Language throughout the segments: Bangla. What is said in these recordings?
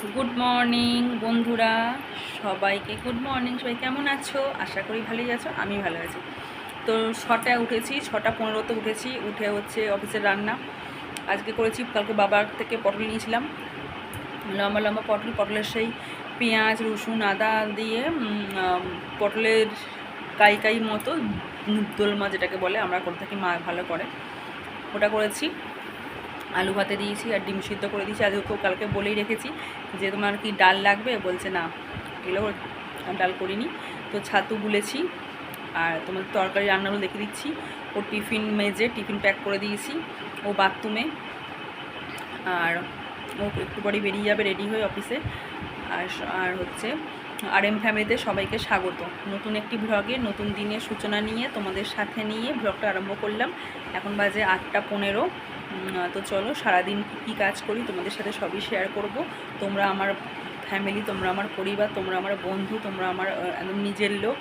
গুড মর্নিং বন্ধুরা, সবাইকে গুড মর্নিং। সবাই কেমন আছো? আশা করি ভালোই আছো, আমি ভালো আছি। তো 6টায় উঠেছি, 6:15-তে উঠেছি। উঠে হচ্ছে অফিসের রান্না আজকে করেছি। কালকে বাবার থেকে পটল নিয়েছিলাম, লম্বা লম্বা পটল। পটলের সেই পেঁয়াজ রসুন আদা দিয়ে পটলের কাই কাই মতো দোলমা যেটাকে বলে আমরা করে থাকি, মা ভালো করে, ওটা করেছি। আলু ভাতে দিয়েছি আর ডিম সিদ্ধ করে দিয়েছি। আজকে কালকে বলেই রেখেছি যে তোমার কি ডাল লাগবে, বলছে না, এগুলো ডাল করিনি। তো ছাতু গুলেছি আর তোমার তরকারি রান্নাগুলো দেখে দিচ্ছি। ও টিফিন মেজে টিফিন প্যাক করে দিয়েছি, ও বাথরুমে। আর ও একটু পরে বেরিয়ে যাবে রেডি হয়ে অফিসে। আর হচ্ছে RM ফ্যামিলিতে সবাইকে স্বাগত। নতুন একটি ব্লগে নতুন দিনের সূচনা নিয়ে তোমাদের সাথে নিয়ে ব্লগটা আরম্ভ করলাম। এখন বাজে 8:15। তো চলো, সারাদিন কী কাজ করি তোমাদের সাথে সবই শেয়ার করব। তোমরা আমার ফ্যামিলি, তোমরা আমার পরিবার, তোমরা আমার বন্ধু, তোমরা আমার একদম নিজের লোক।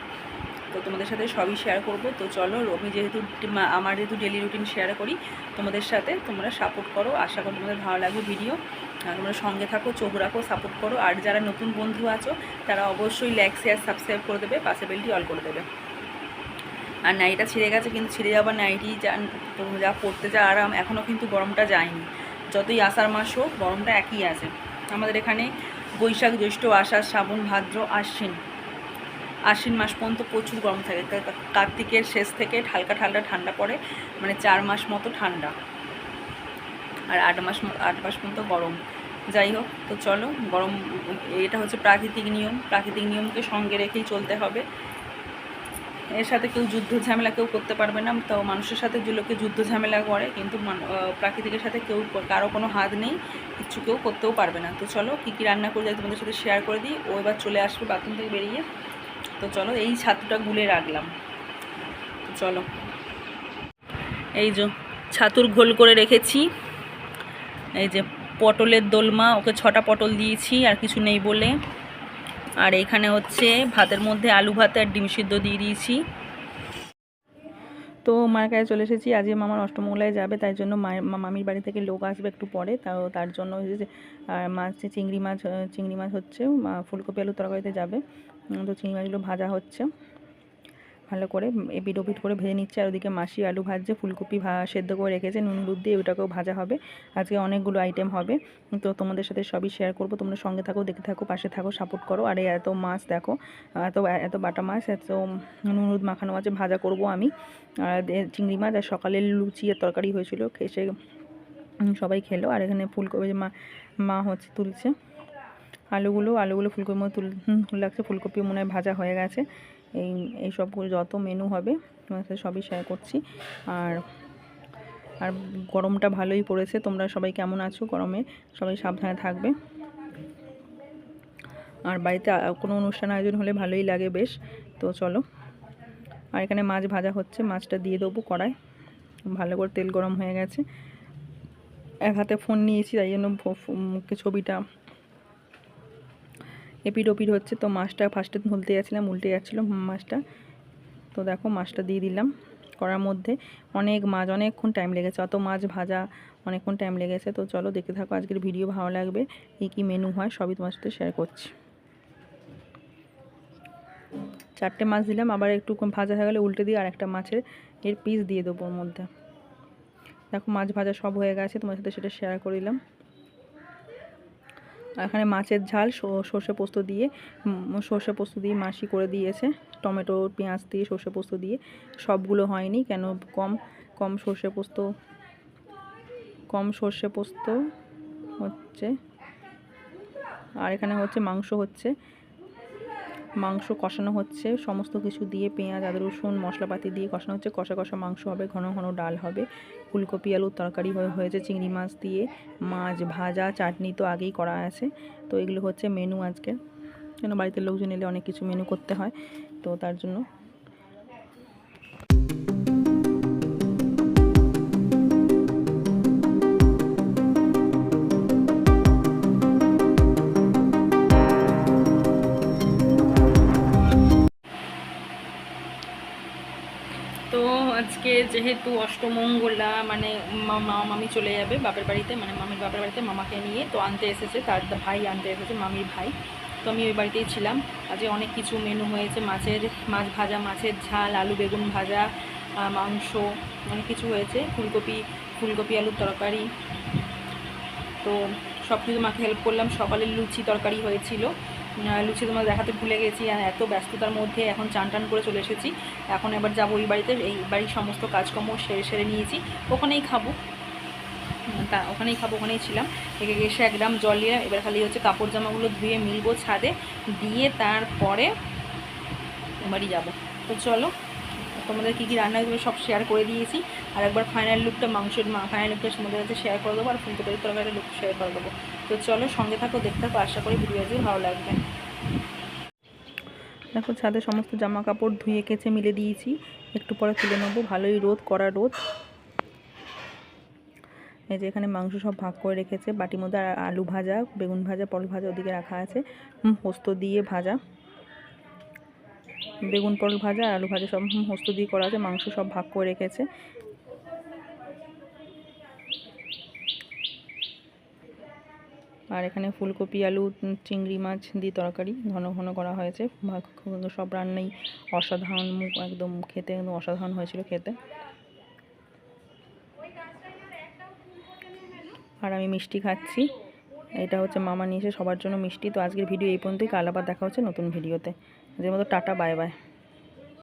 তো তোমাদের সাথে সবই শেয়ার করব। তো চলো, আমি আমার যেহেতু ডেলি রুটিন শেয়ার করি তোমাদের সাথে, তোমরা সাপোর্ট করো। আশা করি তোমাদের ভালো লাগবে ভিডিও। তোমরা সঙ্গে থাকো, চোখ রাখো, সাপোর্ট করো। আর যারা নতুন বন্ধু আছো তারা অবশ্যই লাইক শেয়ার সাবস্ক্রাইব করে দেবে, পাশে বেলটি অল করে দেবে। আর নাইটিটা ছিঁড়ে গেছে, কিন্তু ছিঁড়ে যাবার নাইটি যা পড়তে যা আরাম, এখনও কিন্তু গরমটা যায়নি। যতই আষাঢ় মাস হোক, গরমটা একই আছে আমাদের এখানে। বৈশাখ জ্যৈষ্ঠ আষাঢ় শ্রাবণ ভাদ্র আশ্বিন মাস পর্যন্ত প্রচুর গরম থাকে। কার্তিকের শেষ থেকে হালকা ঠান্ডা পড়ে, মানে 4 মাস মতো ঠান্ডা, আর 8 মাস পর্যন্ত গরম। যাই হোক, তো চলো, গরম এটা হচ্ছে প্রাকৃতিক নিয়ম। প্রাকৃতিক নিয়মকে সঙ্গে রেখেই চলতে হবে। এর সাথে কেউ যুদ্ধ ঝামেলা কেউ করতে পারবে না। তো মানুষের সাথে যে লোকে যুদ্ধ ঝামেলা করে, কিন্তু প্রাকৃতিকের সাথে কেউ, কারো কোনো হাত নেই, কিচ্ছু কেউ করতেও পারবে না। তো চলো, কী কী রান্না করে যাই তোমাদের সাথে শেয়ার করে দিই। ও এবার চলে আসবে বাথরুম থেকে বেরিয়ে। তো চলো, এই ছাতুটা গুলে রাখলাম। তো চলো, এই যে ছাতুর ঘোল করে রেখেছি। এই যে পটলের দোলমা, ওকে 6টা পটল দিয়েছি আর কিছু নেই বলে। আর এখানে হচ্ছে ভাতের মধ্যে আলু ভাতে আর ডিম সিদ্ধ দিয়ে দিয়েছি। তো মার কাছে চলে এসেছি। আজকে মামার অষ্টমঙ্গলায় যাবে, তাই জন্য মামির বাড়ি থেকে লোক আসবে একটু পরে। তার জন্য হচ্ছে মাছ, চিংড়ি মাছ হচ্ছে ফুলকপি আলু তরকারিতে যাবে। তো চিংড়ি মাছগুলো ভাজা হচ্ছে ভালো করে, এপিট ওপিট করে ভেজে নিচ্ছে। আর ওদিকে মাসি আলু ভাজছে, ফুলকপি সেদ্ধ করে রেখেছে নুন হলুদ দিয়ে, ওটাকেও ভাজা হবে। আজকে অনেকগুলো আইটেম হবে, তো তোমাদের সাথে সবই শেয়ার করব। তোমরা সঙ্গে থাকো, দেখতে থাকো, পাশে থাকো, সাপোর্ট করো। আর এত মাছ দেখো, এত বাটা মাছ, এত নুন হলুদ মাখানো মাছ ভাজা করব আমি। আর চিংড়ি মাছ, আর সকালে লুচি আর তরকারি হয়েছিল, এসে সবাই খেলো। আর এখানে ফুলকপি মা হচ্ছে তুলছে আলুগুলো ফুলকপির মতো লাগছে। ফুলকপি মনে হয় ভাজা হয়ে গেছে। এই সবগুলো যত মেনু হবে তোমার সাথে সবই শেয়ার করছি। আর আর গরমটা ভালোই পড়েছে। তোমরা সবাই কেমন আছো গরমে? সবাই সাবধানে থাকবে। আর বাড়িতে কোনো অনুষ্ঠান আয়োজন হলে ভালোই লাগে বেশ। তো চলো, আর এখানে মাছ ভাজা হচ্ছে, মাছটা দিয়ে দেবো কড়ায়। ভালো করে তেল গরম হয়ে গেছে। এক হাতে ফোন নিয়েছি, তাই জন্য ছবিটা এপিট ওপিট হচ্ছে। তো মাছটা ফার্স্টে ধুলতে যাচ্ছিলাম, উল্টে যাচ্ছিলো মাছটা। তো দেখো, মাছটা দিয়ে দিলাম কড়ার মধ্যে। অনেক মাছ, অনেকক্ষণ টাইম লেগেছে, অত মাছ ভাজা অনেকক্ষণ টাইম লেগেছে। তো চলো, দেখতে থাকো, আজকের ভিডিও ভালো লাগবে। কী মেনু হয় সবই তোমার সাথে শেয়ার করছি। 4টে মাছ দিলাম, আবার একটু ভাজা হয়ে গেলে উল্টে দিয়ে আর একটা মাছের পিস দিয়ে দেবো ওর মধ্যে। দেখো, মাছ ভাজা সব হয়ে গেছে, তোমার সাথে সেটা শেয়ার করে দিলাম। এখানে মাছের ঝাল সর্ষে পোস্ত দিয়ে মাসি করে দিয়েছে, টমেটো পেঁয়াজ দিয়ে সর্ষে পোস্ত দিয়ে। সবগুলো হয়নি কেন, কম সর্ষে পোস্ত হচ্ছে। আর এখানে হচ্ছে মাংস কষানো হচ্ছে, সমস্ত কিছু দিয়ে পেঁয়াজ আদা রসুন মশলাপাতি দিয়ে কষানো হচ্ছে। কষা কষা মাংস হবে, ঘন ঘন ডাল হবে, ফুলকপি আলুর তরকারি হয়েছে, চিংড়ি মাছ দিয়ে মাছ ভাজা, চাটনি তো আগেই করা আছে। তো এগুলো হচ্ছে মেনু আজকে, কেন বাড়িতে লোকজন এলে অনেক কিছু মেনু করতে হয়, তো তার জন্য। আজকে আজকে যেহেতু অষ্টমঙ্গলা মানে মামি চলে যাবে বাপের বাড়িতে, মানে মামির বাপের বাড়িতে মামাকে নিয়ে, তো আনতে এসেছে, তার ভাই আনতে এসেছে, মামির ভাই। তো আমি ওই বাড়িতেই ছিলাম। আজকে অনেক কিছু মেনু হয়েছে, মাছ ভাজা, মাছের ঝাল, আলু বেগুন ভাজা, মাংস, অনেক কিছু হয়েছে, ফুলকপি আলুর তরকারি। তো সব কিছু মাকে হেল্প করলাম। সকালে লুচি তরকারি হয়েছিল, লুচি তোমার দেখাতে ভুলে গেছি, আর এত ব্যস্ততার মধ্যে এখন চান টান করে চলে এসেছি। এখন এবার যাবো ওই বাড়িতে, এই বাড়ির সমস্ত কাজকর্ম সেরে নিয়েছি, ওখানেই খাবো, ওখানেই ছিলাম। এসে 1 গ্রাম জল নিলাম, এবার খালি হচ্ছে কাপড় জামাগুলো ধুয়ে মিলবো ছাদে, দিয়ে তারপরে বাড়ি যাব। তো চলো, তোমাদের কী কী রান্না হয়েছে সব শেয়ার করে দিয়েছি, আর একবার ফাইনাল লুকটা ফাইনাল লুকটা তোমাদের কাছে শেয়ার করে দেবো, আর ফুলকপির তরকারির লুক শেয়ার করে দেবো। তো চলো, সঙ্গে থাকো, দেখতে থাকো, আশা করি ভিডিও আজকে ভালো লাগবে। দেখো ছাদে সমস্ত জামা কাপড় ধুয়ে কেচে মিলে দিয়েছি, একটু পরে তুলে নেবো। ভালোই রোদ, কড়া রোদ। এই যে এখানে মাংস সব ভাগ করে রেখেছে, বাটির মধ্যে আলু ভাজা, বেগুন ভাজা, পটল ভাজা ওদিকে রাখা আছে, পোস্ত দিয়ে ভাজা, বেগুন পটল ভাজা আর আলু ভাজা সব পোস্ত দিয়ে করা আছে, মাংস সব ভাগ করে রেখেছে। আর এখানে ফুলকপি আলু চিংড়ি মাছ দিয়ে তরকারি ঘন ঘন করা হয়েছে। সব রান্নাই অসাধারণ, একদম খেতে একদম অসাধারণ হয়েছিল খেতে। আর আমি মিষ্টি খাচ্ছি, এটা হচ্ছে মামা নিয়ে এসে সবার জন্য মিষ্টি। তো আজকের ভিডিও এই পর্যন্তই, কাল আবার দেখা হচ্ছে নতুন ভিডিওতে। আজকের মতো টাটা, বাই বাই।